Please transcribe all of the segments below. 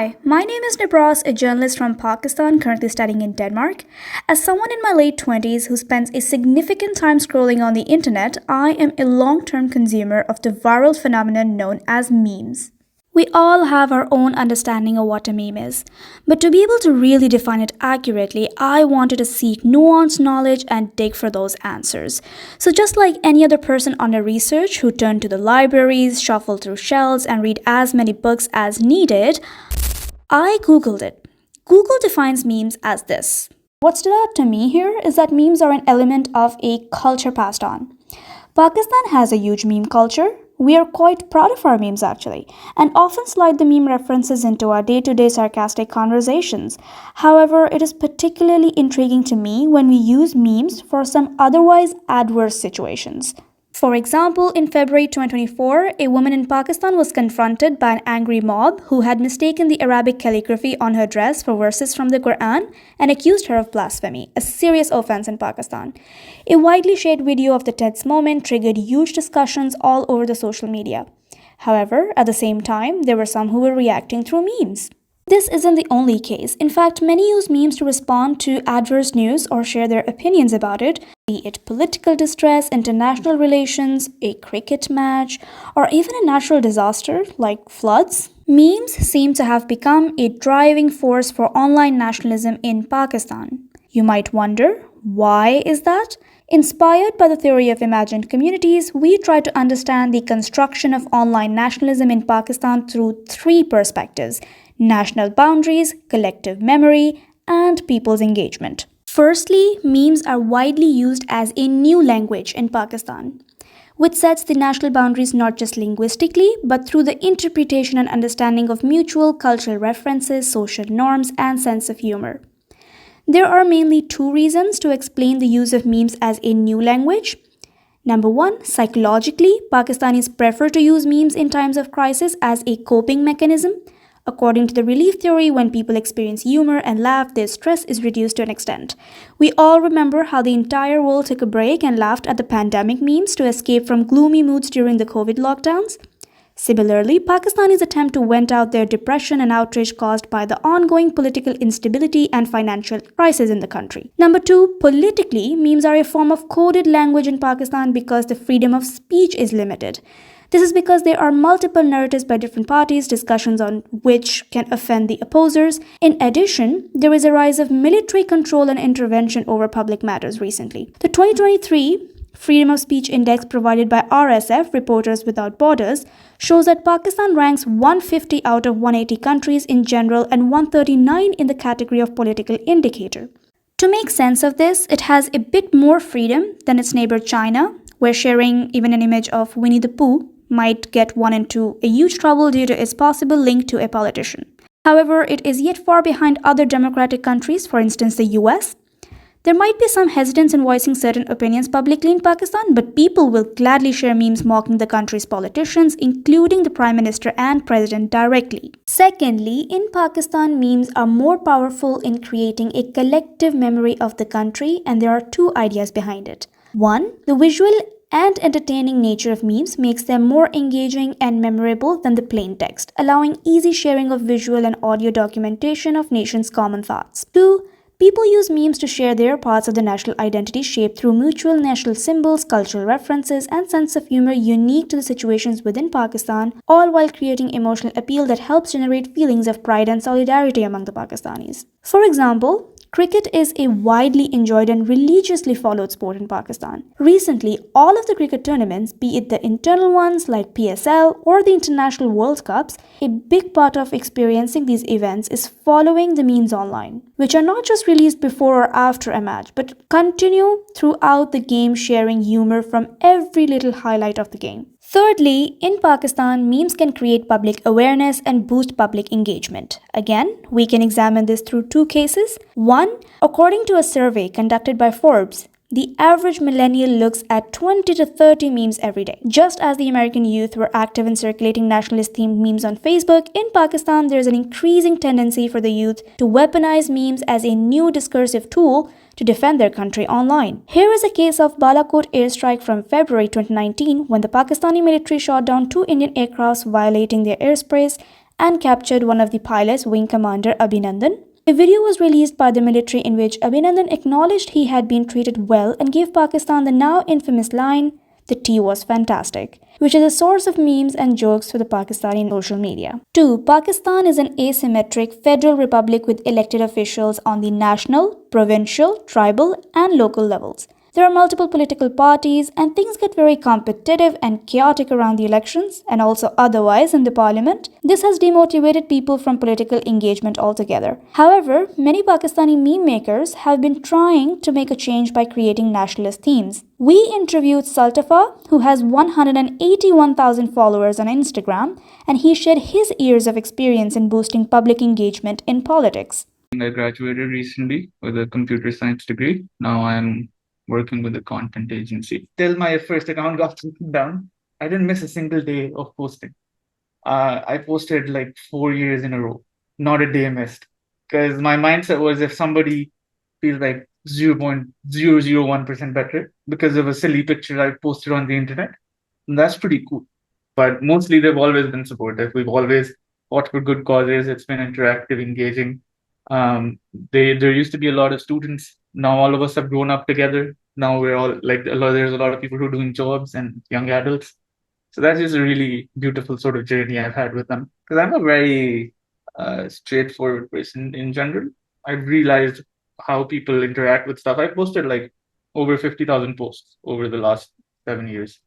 Hi, my name is Nibras, a journalist from Pakistan currently studying in Denmark. As someone in my late 20s who spends a significant time scrolling on the internet, I am a long term consumer of the viral phenomenon known as memes. We all have our own understanding of what a meme is, but to be able to really define it accurately, I wanted to seek nuanced knowledge and dig for those answers. So, just like any other person under research who turned to the libraries, shuffled through shelves, and read as many books as needed, I googled it. Google defines memes as this. What stood out to me here is that memes are an element of a culture passed on. Pakistan has a huge meme culture. We are quite proud of our memes actually, and often slide the meme references into our day to day sarcastic conversations. However, it is particularly intriguing to me when we use memes for some otherwise adverse situations. For example, in February 2024, a woman in Pakistan was confronted by an angry mob who had mistaken the Arabic calligraphy on her dress for verses from the Quran and accused her of blasphemy, a serious offense in Pakistan. A widely shared video of the tense moment triggered huge discussions all over the social media. However, at the same time, there were some who were reacting through memes. This isn't the only case. In fact, many use memes to respond to adverse news or share their opinions about it, be it political distress, international relations, a cricket match, or even a natural disaster like floods. Memes seem to have become a driving force for online nationalism in Pakistan. You might wonder, why is that? Inspired by the theory of imagined communities, we try to understand the construction of online nationalism in Pakistan through three perspectives: national boundaries, collective memory, and people's engagement. Firstly, memes are widely used as a new language in Pakistan, which sets the national boundaries not just linguistically, but through the interpretation and understanding of mutual cultural references, social norms, and sense of humor. There are mainly two reasons to explain the use of memes as a new language. Number one, psychologically, Pakistanis prefer to use memes in times of crisis as a coping mechanism. According to the relief theory, when people experience humor and laugh, their stress is reduced to an extent. We all remember how the entire world took a break and laughed at the pandemic memes to escape from gloomy moods during the COVID lockdowns. Similarly, Pakistanis attempt to vent out their depression and outrage caused by the ongoing political instability and financial crisis in the country. Number two, politically, memes are a form of coded language in Pakistan because the freedom of speech is limited. This is because there are multiple narratives by different parties, discussions on which can offend the opposers. In addition, there is a rise of military control and intervention over public matters recently. The 2023 Freedom of Speech Index provided by RSF, Reporters Without Borders, shows that Pakistan ranks 150 out of 180 countries in general and 139 in the category of political indicator. To make sense of this, it has a bit more freedom than its neighbor China, where sharing even an image of Winnie the Pooh might get one into a huge trouble due to its possible link to a politician. However, it is yet far behind other democratic countries, for instance the US. There might be some hesitance in voicing certain opinions publicly in Pakistan, but people will gladly share memes mocking the country's politicians, including the Prime Minister and President directly. Secondly, in Pakistan, memes are more powerful in creating a collective memory of the country, and there are two ideas behind it. One, the visual and entertaining nature of memes makes them more engaging and memorable than the plain text, allowing easy sharing of visual and audio documentation of nations' common thoughts. Two, people use memes to share their parts of the national identity shaped through mutual national symbols, cultural references, and sense of humor unique to the situations within Pakistan, all while creating emotional appeal that helps generate feelings of pride and solidarity among the Pakistanis. For example, cricket is a widely enjoyed and religiously followed sport in Pakistan. Recently, all of the cricket tournaments, be it the internal ones like PSL or the international World Cups, a big part of experiencing these events is following the memes online, which are not just released before or after a match, but continue throughout the game, sharing humor from every little highlight of the game. Thirdly, in Pakistan, memes can create public awareness and boost public engagement. Again, we can examine this through two cases. One, according to a survey conducted by Forbes, the average millennial looks at 20 to 30 memes every day. Just as the American youth were active in circulating nationalist-themed memes on Facebook, in Pakistan there is an increasing tendency for the youth to weaponize memes as a new discursive tool to defend their country online. Here is a case of Balakot airstrike from February 2019 when the Pakistani military shot down two Indian aircrafts violating their airspace and captured one of the pilots, Wing Commander Abhinandan. A video was released by the military in which Abhinandan acknowledged he had been treated well and gave Pakistan the now infamous line, "The tea was fantastic," which is a source of memes and jokes for the Pakistani social media. 2. Pakistan is an asymmetric federal republic with elected officials on the national, provincial, tribal, and local levels. There are multiple political parties, and things get very competitive and chaotic around the elections and also otherwise in the parliament. This has demotivated people from political engagement altogether. However, many Pakistani meme makers have been trying to make a change by creating nationalist themes. We interviewed Saltafa, who has 181,000 followers on Instagram, and he shared his years of experience in boosting public engagement in politics. I graduated recently with a computer science degree. Now I'm working with a content agency. Till my first account got taken down, I didn't miss a single day of posting. I posted like 4 years in a row, not a day missed. Because my mindset was if somebody feels like 0.001% better because of a silly picture I posted on the internet, that's pretty cool. But mostly they've always been supportive. We've always fought for good causes. It's been interactive, engaging. There used to be a lot of students. Now all of us have grown up together. Now we're all like there's a lot of people who are doing jobs and young adults. So that's just a really beautiful sort of journey I've had with them. Because I'm a very straightforward person in general. I've realized how people interact with stuff. I posted like over 50,000 posts over the last 7 years.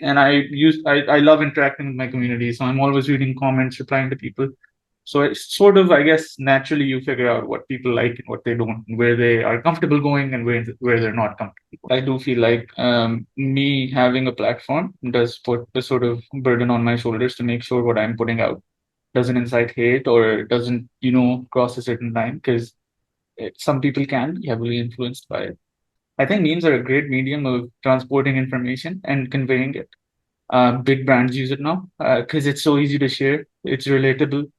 And I love interacting with my community. So I'm always reading comments, replying to people. So it's sort of, I guess, naturally you figure out what people like and what they don't, where they are comfortable going and where they're not comfortable. I do feel like me having a platform does put the sort of burden on my shoulders to make sure what I'm putting out doesn't incite hate or doesn't, cross a certain line, because some people can be heavily influenced by it. I think memes are a great medium of transporting information and conveying it. Big brands use it now because it's so easy to share. It's relatable.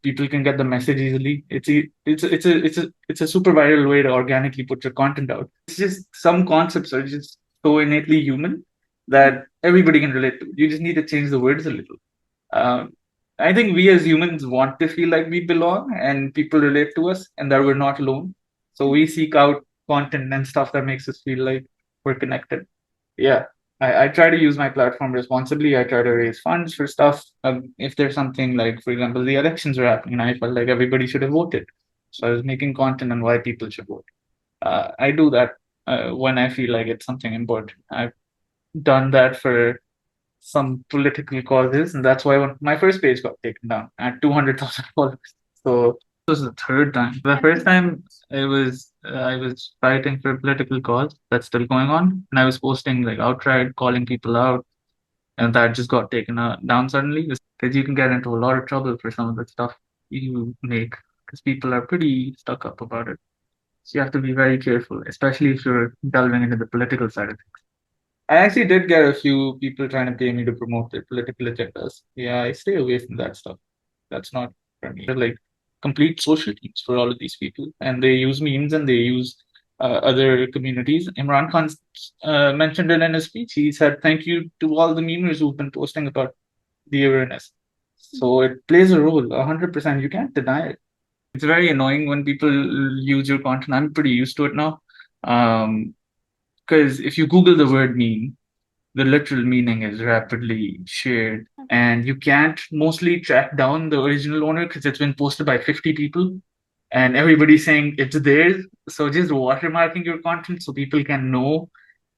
People can get the message easily. It's a super viral way to organically put your content out. It's just some concepts are just so innately human that everybody can relate to. You just need to change the words a little. Um, I think we as humans want to feel like we belong and people relate to us and that we're not alone. So we seek out content and stuff that makes us feel like we're connected. Yeah. I try to use my platform responsibly. I try to raise funds for stuff. If there's something like, for example, the elections are happening, and I felt like everybody should have voted. So I was making content on why people should vote. I do that when I feel like it's something important. I've done that for some political causes, and that's why when my first page got taken down at 200,000 followers. So this was the third time. The first time it was I was fighting for a political cause that's still going on, and I was posting like outright calling people out, and that just got taken down suddenly because you can get into a lot of trouble for some of the stuff you make because people are pretty stuck up about it. So you have to be very careful, especially if you're delving into the political side of things. I actually did get a few people trying to pay me to promote their political agendas. Yeah, I stay away from that stuff. That's not for me. They're like complete social teams for all of these people, and they use memes and they use other communities. Imran Khan mentioned it in his speech. He said, "Thank you to all the memers who've been posting about the awareness." So it plays a role, 100%. You can't deny it. It's very annoying when people use your content. I'm pretty used to it now. Because if you Google the word meme, the literal meaning is rapidly shared, and you can't mostly track down the original owner because it's been posted by 50 people and everybody's saying it's theirs. So just watermarking your content so people can know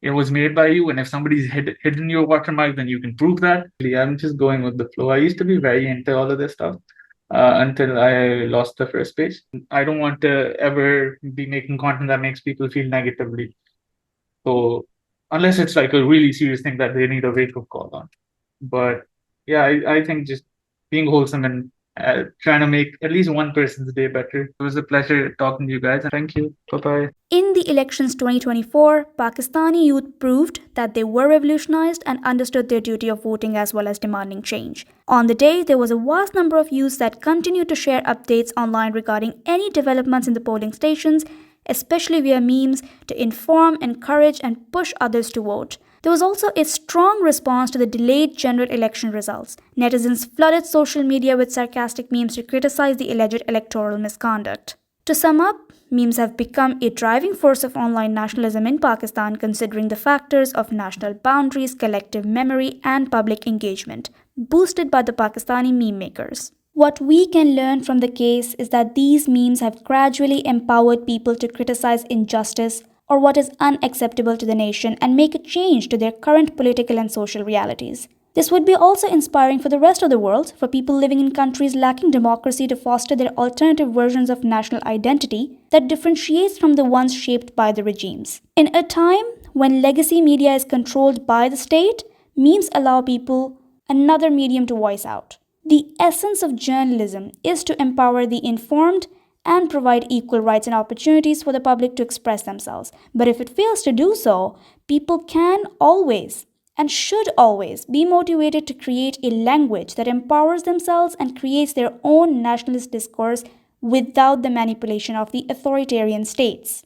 it was made by you, and if somebody's hidden your watermark, then you can prove that. I'm just going with the flow. I used to be very into all of this stuff until I lost the first page. I don't want to ever be making content that makes people feel negatively. So unless it's like a really serious thing that they need a wake up call on. But yeah, I think just being wholesome and trying to make at least one person's day better. It was a pleasure talking to you guys. Thank you. Bye bye. In the elections 2024, Pakistani youth proved that they were revolutionized and understood their duty of voting as well as demanding change. On the day, there was a vast number of youths that continued to share updates online regarding any developments in the polling stations, especially via memes, to inform, encourage, and push others to vote. There was also a strong response to the delayed general election results. Netizens flooded social media with sarcastic memes to criticize the alleged electoral misconduct. To sum up, memes have become a driving force of online nationalism in Pakistan, considering the factors of national boundaries, collective memory, and public engagement, boosted by the Pakistani meme makers. What we can learn from the case is that these memes have gradually empowered people to criticize injustice or what is unacceptable to the nation and make a change to their current political and social realities. This would be also inspiring for the rest of the world, for people living in countries lacking democracy to foster their alternative versions of national identity that differentiates from the ones shaped by the regimes. In a time when legacy media is controlled by the state, memes allow people another medium to voice out. The essence of journalism is to empower the informed and provide equal rights and opportunities for the public to express themselves. But if it fails to do so, people can always and should always be motivated to create a language that empowers themselves and creates their own nationalist discourse without the manipulation of the authoritarian states.